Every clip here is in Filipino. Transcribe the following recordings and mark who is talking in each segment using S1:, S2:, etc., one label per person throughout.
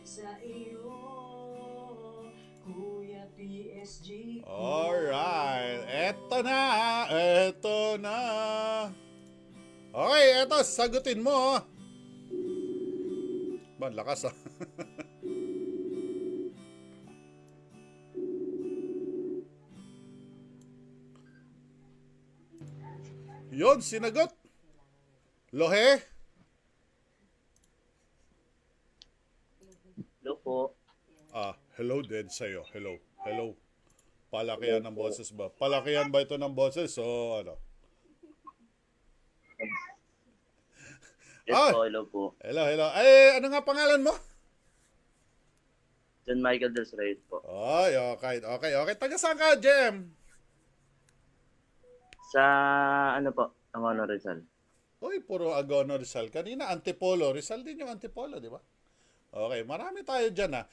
S1: sa iyo, Kuya PSG ko.
S2: Alright, eto na, eto na. Okay, eto, sagutin mo. Ba, lakas ah. Yun, sinagot. Lohe?
S3: Hello po.
S2: Hello din sa'yo. Hello. Hello. Palakihan ng boses ba? Palakihan ba ito ng boses? O ano?
S3: Yes
S2: Ah,
S3: po, hello po.
S2: hello, hello. Ay, ano nga pangalan mo?
S3: John Michael Del Reyes po.
S2: Ay, okay, okay, okay. Taga saan ka, Jem?
S3: Sa ano po, Angono Rizal.
S2: Uy, puro Agono Rizal. Kanina, Antipolo. Rizal din yung Antipolo, di ba? Okay, marami tayo dyan, ha.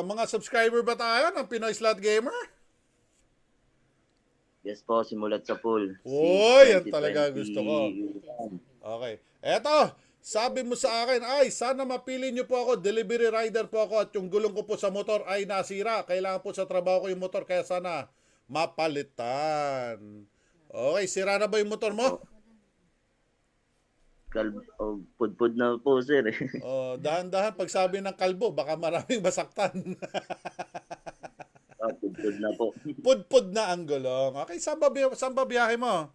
S2: Mga subscriber ba tayo ng Pinoy Slot Gamer?
S3: Yes po, simulat sa pool.
S2: Uy, yan talaga gusto ko. Okay. Eto, sabi mo sa akin, ay, sana mapili nyo po ako, delivery rider po ako at yung gulong ko po sa motor ay nasira. Kailangan po sa trabaho ko yung motor, kaya sana mapalitan. Okay, sira na ba yung motor mo?
S3: Pudpud na po, sir.
S2: Dahan-dahan pag sabi ng kalbo, baka maraming masaktan.
S3: Pudpud na po.
S2: Pudpud na ang gulong. Okay, saan ba biyahe mo?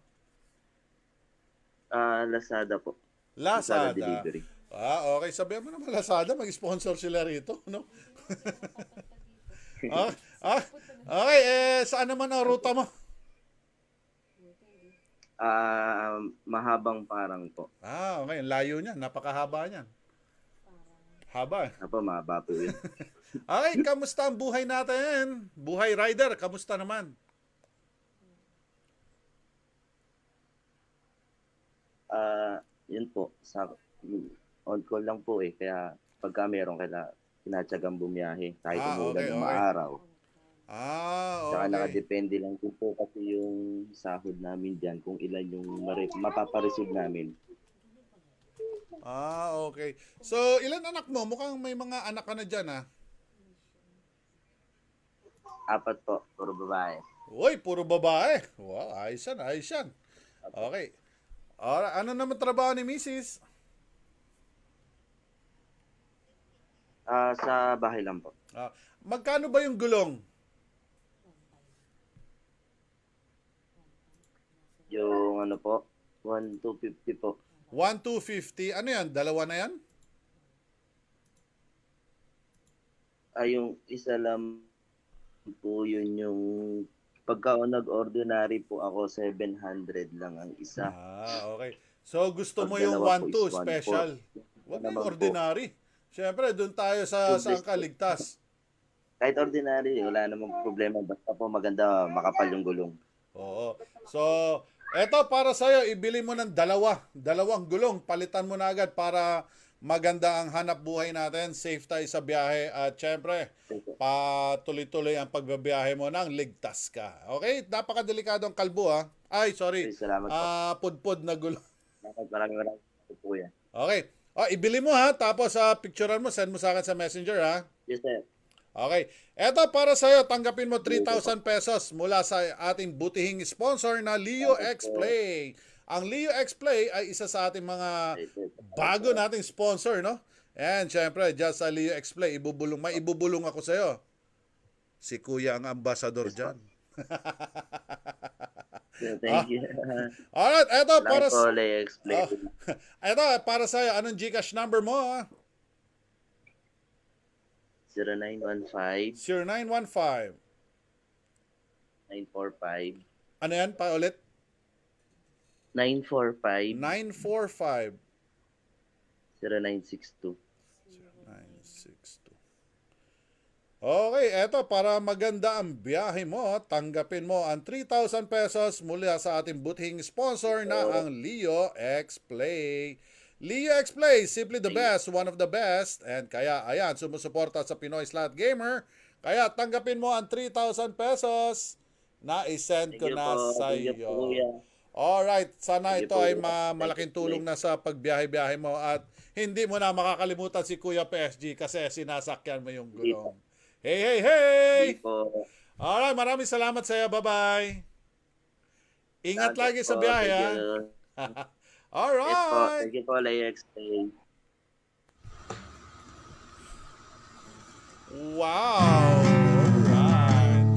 S3: Lazada po.
S2: Lazada.
S3: Delivery.
S2: Okay. Sabihan mo naman Lazada, mag-sponsor sila rito, no? Okay, saan naman ang ruta mo?
S3: Mahabang parang po.
S2: Okay. Layo niyan. Napakahaba niyan. Haba.
S3: Apo, mahaba po yun.
S2: Okay, kamusta ang buhay natin? Buhay rider, kamusta naman?
S3: Yun po. On call lang po eh. Kaya pagka meron kinatsagang bumiyahe. Kahit umulan
S2: okay,
S3: ng maaraw. Saka
S2: Okay.
S3: nakadepende lang po kasi yung sahod namin dyan kung ilan yung mapapareceive namin.
S2: Okay. So, ilan anak mo? Mukhang may mga anak ka na dyan, ha?
S3: 4 po, puro babae.
S2: Uy, puro babae. Wow, ayos yan, ayos yan. Okay. Ano naman trabaho ni Mrs.?
S3: Sa bahay lang po.
S2: Magkano ba yung gulong?
S3: Yung ano po, 1,250 po.
S2: 1,250. Ano yan? Dalawa na yan?
S3: Yung isa lang po yun yung pagka nag-ordinary po ako, 700 lang ang isa.
S2: Okay. So, gusto mo
S3: Pag
S2: yung
S3: dalawa po
S2: 1,2
S3: is 1,400.
S2: special. Huwag yung
S3: Naman po.
S2: ordinary. Siyempre, doon tayo sa saan ka ligtas.
S3: Kahit ordinary, wala namang problema. Basta po maganda, makapal yung gulong.
S2: Oo. So, eto para sa'yo, ibili mo ng dalawang gulong. Palitan mo na agad para maganda ang hanap buhay natin. Safe tayo sa biyahe. At syempre, patuloy-tuloy ang pagbabiyahe mo nang ligtas ka. Okay? Napakadelikado ang kalbo, ha? Ay, sorry.
S3: Salamat po.
S2: Pudpud na gulong.
S3: Maraming po yan.
S2: Okay. Ibili mo, ha? Tapos picturean mo, send mo sa akin sa messenger, ha?
S3: Yes, sir.
S2: Okay. Eto para sa'yo, tanggapin mo 3,000 pesos mula sa ating butihing sponsor na Leo X Play. Ang Leo X Play ay isa sa ating mga bago nating sponsor, no? And syempre, dyan sa Leo X Play, may ibubulong ako sa'yo. Si Kuya ang ambassador dyan.
S3: Thank you.
S2: Alright, eto para
S3: Lang po, explain.
S2: eto para sa'yo, anong GCash number mo?
S3: 0915
S2: 0915.
S3: 945
S2: Ano yan? Pa ulit?
S3: 945
S2: 945.
S3: 0962.
S2: 962. Okay, eto para maganda ang biyahe mo, tanggapin mo ang 3,000 pesos mula sa ating butihing sponsor na ang Leo X Play. Leo X Play, simply the best, one of the best. And kaya, ayan, sumusuporta sa Pinoy Slot Gamer. Kaya tanggapin mo ang 3,000 pesos na isend ko na sa iyo. Alright, sana
S3: Sige
S2: ito
S3: po.
S2: ay malaking tulong na sa pagbiyahe-biyahe mo at hindi mo na makakalimutan si Kuya PSG kasi sinasakyan mo yung gulong. Hey, hey, hey!
S3: Hindi po.
S2: Alright, maraming salamat sa iyo. Bye-bye. Ingat
S3: Salamat
S2: lagi sa
S3: po.
S2: biyahe,
S3: Thank
S2: ha?
S3: you. Yes po.
S2: Alright!
S3: Thank you po, Lex.
S2: Wow! Alright.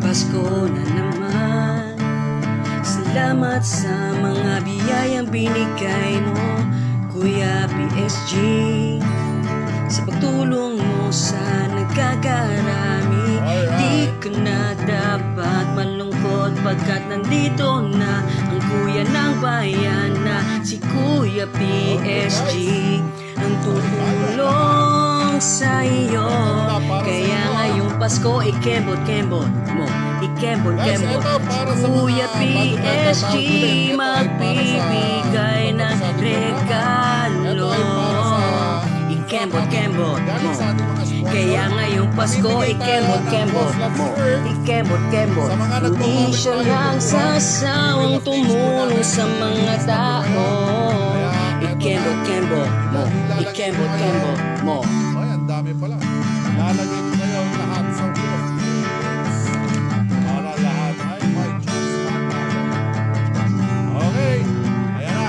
S4: Pasko na naman. Salamat sa mga biyayang binigay mo, Kuya PSG. Sa pagtulong mo sa nagkakarami, di ka na dapat malungkot pagkat nandito na ang kuya ng bayan na si Kuya PSG. Ang tutulong sa iyo, kaya ngayong Pasko ikembot-kembot mo, ikembot-kembot. Kuya PSG magbibigay ng regalo, ikembot-kembot mo. Kaya ngayong Pasko ikembot-kembot mo, ikembot-kembot. Hindi siya lang sasawang tumulong sa mga tao. Ikembot-kembot mo, ikembot-kembot mo.
S2: Ay, ang dami pala. Lalagay ko kayo lahat sa wheel of tears. Para lahat ay may chance na. Okay, ayan na.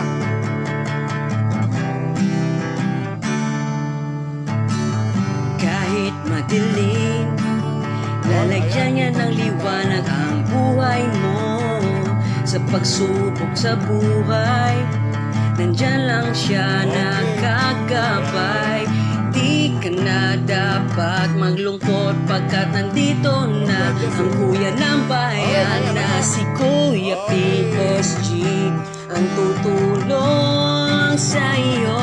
S4: Kahit madilim, lalagyan niya ng liwanag ang buhay mo. Sa pagsubok sa buhay, nandyan lang siya nakagabay. Di ka na dapat maglungkot pagkat nandito na ang kuya ng bayan na si Kuya PSG. Ang tutulong sa iyo,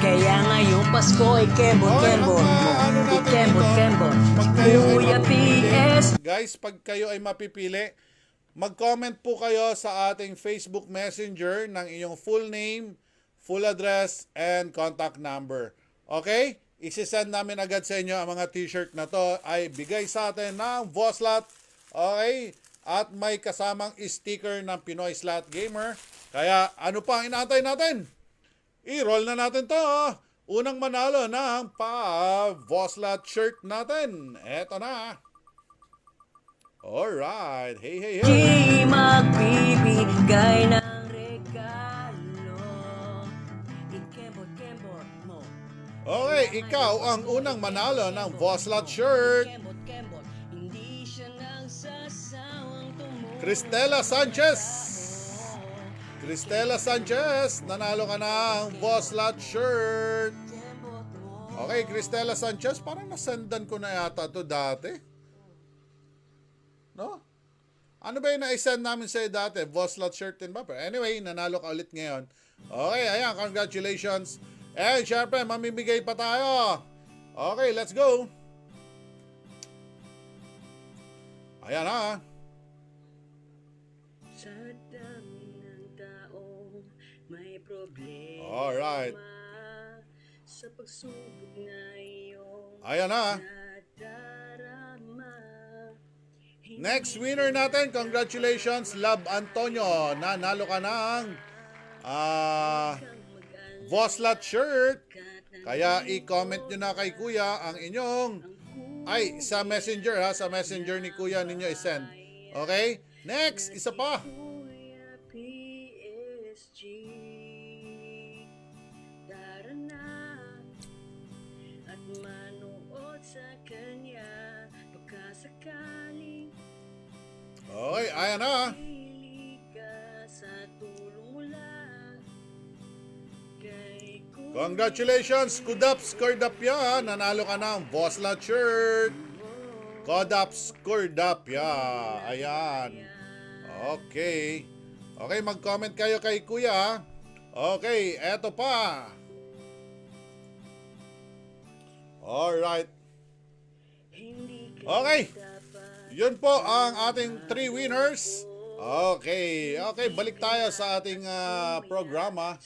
S4: kaya ngayong Pasko ikembot-kembot mo, ikembot-kembot. Kuya PSG.
S2: Guys, pag kayo ay mapipili, mag-comment po kayo sa ating Facebook Messenger ng iyong full name, full address, and contact number. Okay? Isisend namin agad sa inyo ang mga t-shirt na to ay bigay sa atin ng Voslat. Okay? At may kasamang sticker ng Pinoy Slot Gamer. Kaya ano pa ang inaantay natin? I-roll na natin to. Unang manalo ng Voslat shirt natin. Eto na. Alright. Hey, hey, hey.
S4: Di magbibigay ng regalo, ikembot-kembot mo.
S2: Okay, ikaw ang unang manalo ng Voslat shirt.
S4: Ikembot-kembot. Hindi siya nang sasawang tumulong.
S2: Cristela Sanchez. Cristela Sanchez, nanalo ka ng Voslat shirt. Okay, Cristela Sanchez, parang nasendan ko na yata to dati. No? Ano ba yung na-send namin sa'yo dati? Voslat shirt din ba? Pero anyway, nanalo ka ulit ngayon. Okay, ayan, congratulations. Eh, syempre, mamimigay pa tayo. Okay, let's go. Ayan na.
S4: Sa dami ng tao, may problema.
S2: Alright.
S4: Sa pagsubok na iyong
S2: Ayan na.
S4: nadarama.
S2: Next winner natin, congratulations, Love Antonio. Nanalo ka ng Voslat shirt. Kaya i-comment nyo na kay Kuya ang inyong sa messenger ha, sa messenger ni Kuya ninyo i-send. Okay? Next, isa pa.
S4: Kuya PSG, tara na at manood sa kanya pagkasakaling
S2: Okay, ayan na.
S4: pili ka sa tulong mula kay Kuya.
S2: Congratulations, Kudaps Kordapya. Nanalo ka ng Voslat shirt. Kudaps Kordapya. Ayan. Okay. Okay, mag-comment kayo kay Kuya. Okay, eto pa. Alright. Okay. Yun po ang ating 3 winners. Okay. Okay, balik tayo sa ating programa.